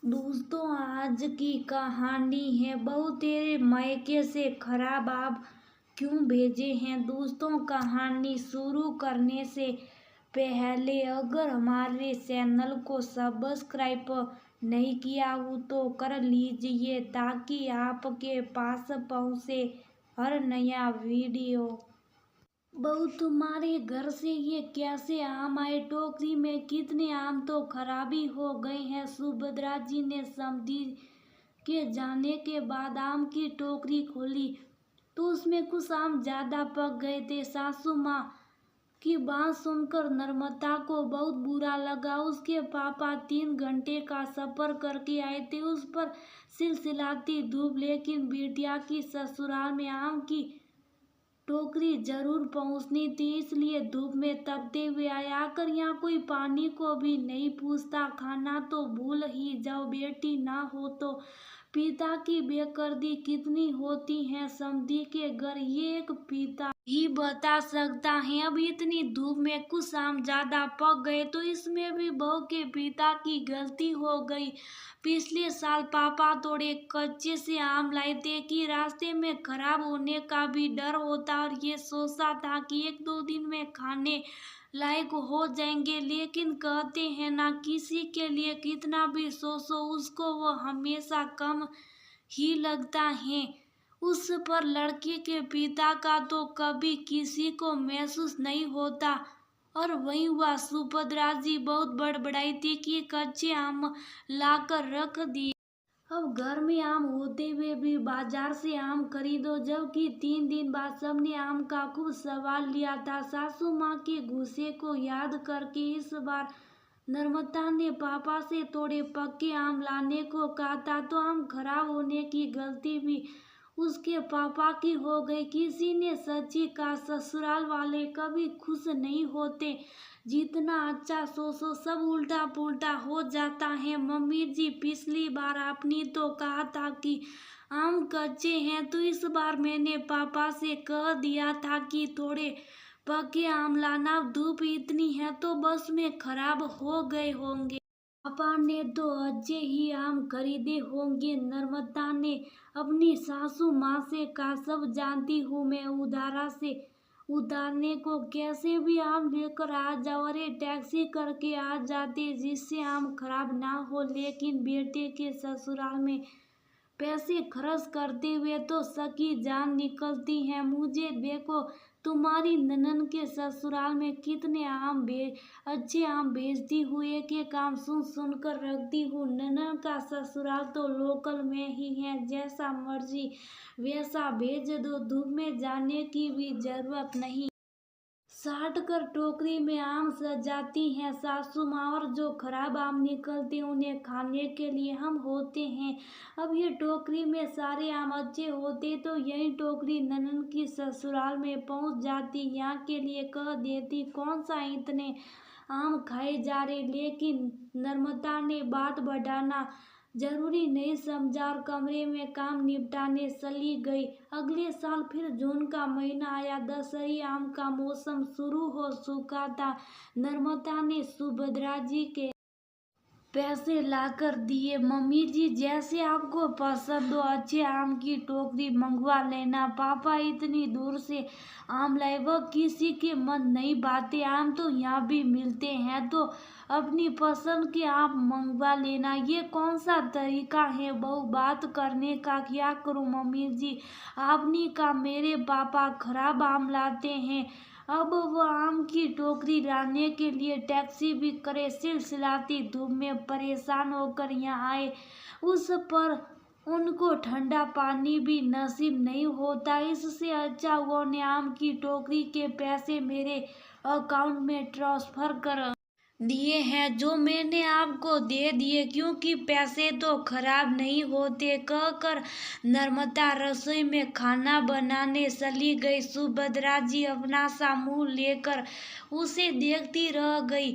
दोस्तों, आज की कहानी है बहू तेरे मायके से खराब आप क्यों भेजे हैं। दोस्तों, कहानी शुरू करने से पहले अगर हमारे चैनल को सब्सक्राइब नहीं किया हो तो कर लीजिए ताकि आपके पास पहुंचे हर नया वीडियो। बहू, तुम्हारे घर से ये कैसे आम आए? टोकरी में कितने आम तो खराबी हो गए हैं। सुभद्रा जी ने समधी के जाने के बाद आम की टोकरी खोली तो उसमें कुछ आम ज्यादा पक गए थे। सासू माँ की बात सुनकर नर्मदा को बहुत बुरा लगा। उसके पापा 3 घंटे का सफर करके आए थे, उस पर सिलसिलाती धूप, लेकिन बिटिया की ससुराल में आम की टोकरी जरूर पहुंचनी थी, इसलिए धूप में तपते हुए आया। आकर यहाँ कोई पानी को भी नहीं पूछता, खाना तो भूल ही जाओ, बेटी ना हो तो पिता की बेदर्दी कितनी होती है समधी के घर, ये एक पिता ही बता सकता है। अब इतनी धूप में कुछ आम ज्यादा पक गए तो इसमें भी बहू के पिता की गलती हो गई। पिछले साल पापा थोड़े कच्चे से आम लाए थे कि रास्ते में खराब होने का भी डर होता, और ये सोचा था कि 1-2 दिन में खाने लायक हो जाएंगे, लेकिन कहते हैं ना, किसी के लिए कितना भी सोचो उसको वो हमेशा कम ही लगता है। उस पर लड़के के पिता का तो कभी किसी को महसूस नहीं होता। और वहीं हुआ, सुभद्रा जी बहुत बड़बड़ाई थी कि कच्चे आम लाकर रख दिए। अब घर में आम होते हुए भी बाजार से आम खरीदो, जबकि 3 दिन बाद सबने आम का खूब सवाल लिया था। सासू माँ के गुस्से को याद करके इस बार नर्मदा ने पापा से थोड़े पक्के आम लाने को कहा था, तो आम खराब होने की गलती भी उसके पापा की हो गई। किसी ने सच्ची का ससुराल वाले कभी खुश नहीं होते, जितना अच्छा सोचो सब उल्टा पुल्टा हो जाता है। मम्मी जी, पिछली बार आपने तो कहा था कि आम कच्चे हैं, तो इस बार मैंने पापा से कह दिया था कि थोड़े पके आम लाना। धूप इतनी है तो बस में खराब हो गए होंगे। पापा ने तो अच्छे ही आम खरीदे होंगे। नर्मदा ने अपनी सासू माँ से कहा, सब जानती हूँ मैं, उधारा से उतारने को कैसे भी आम लेकर आ जाओ। अरे टैक्सी करके आ जाते जिससे आम खराब ना हो, लेकिन बेटे के ससुराल में पैसे खर्च करते हुए तो सकी जान निकलती है। मुझे देखो, तुम्हारी ननन के ससुराल में कितने अच्छे आम बेचती हूँ, एक एक आम सुन सुन कर रखती हूँ। ननन का ससुराल तो लोकल में ही है, जैसा मर्जी वैसा भेज दो, धूप में जाने की भी जरूरत नहीं। साट कर टोकरी में आम सजाती हैं सासू माँ, और जो खराब आम निकलते उन्हें खाने के लिए हम होते हैं। अब ये टोकरी में सारे आम अच्छे होते तो यही टोकरी ननन की ससुराल में पहुंच जाती, यहाँ के लिए कह देती कौन सा इतने आम खाए जा रहे। लेकिन नर्मदा ने बात बढ़ाना जरूरी नहीं समझा और कमरे में काम निपटाने चली गई। अगले साल फिर जून का महीना आया, दशहरी आम का मौसम शुरू हो चुका था। नर्मदा ने सुभद्रा जी के पैसे लाकर दिए। मम्मी जी, जैसे आपको पसंद हो अच्छे आम की टोकरी मंगवा लेना। पापा इतनी दूर से आम लाए, वह किसी के मन नहीं भाते। आम तो यहाँ भी मिलते हैं, तो अपनी पसंद के आम मंगवा लेना। ये कौन सा तरीका है बहू बात करने का? क्या करूँ मम्मी जी, आपने कहा मेरे पापा खराब आम लाते हैं। अब वो आम की टोकरी लाने के लिए टैक्सी भी करे, सिलसिलाती धूप में परेशान होकर यहाँ आए, उस पर उनको ठंडा पानी भी नसीब नहीं होता। इससे अच्छा उन्होंने आम की टोकरी के पैसे मेरे अकाउंट में ट्रांसफर कर दिए हैं, जो मैंने आपको दे दिए, क्योंकि पैसे तो खराब नहीं होते, कहकर नर्मदा रसोई में खाना बनाने चली गई। सुभद्रा जी अपना सा मुंह लेकर उसे देखती रह गई।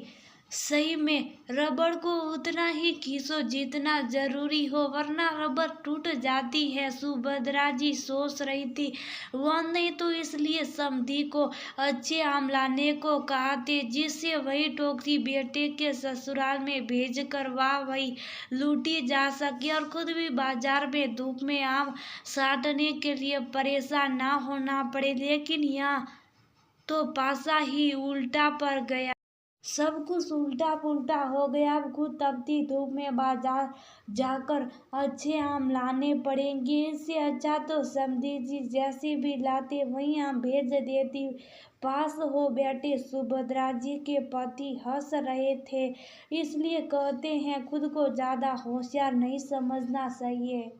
सही में रबड़ को उतना ही खींचो जितना जरूरी हो, वरना रबड़ टूट जाती है। सुभद्रा जी सोच रही थी, वह नहीं तो इसलिए समधी को अच्छे आम लाने को कहा थे, जिससे वही टोकरी बेटे के ससुराल में भेज कर वही लूटी जा सके और खुद भी बाजार में धूप में आम साटने के लिए परेशान ना होना पड़े। लेकिन यहाँ तो पासा ही उल्टा पड़ गया। सब कुछ उल्टा पुल्टा हो गया। अब खुद तपती धूप में बाजार जाकर अच्छे आम लाने पड़ेंगे। इससे अच्छा तो समधी जी जैसे भी लाते वहीं आम भेज देती। पास हो बैठे सुभद्रा जी के पति हंस रहे थे। इसलिए कहते हैं खुद को ज्यादा होशियार नहीं समझना चाहिए।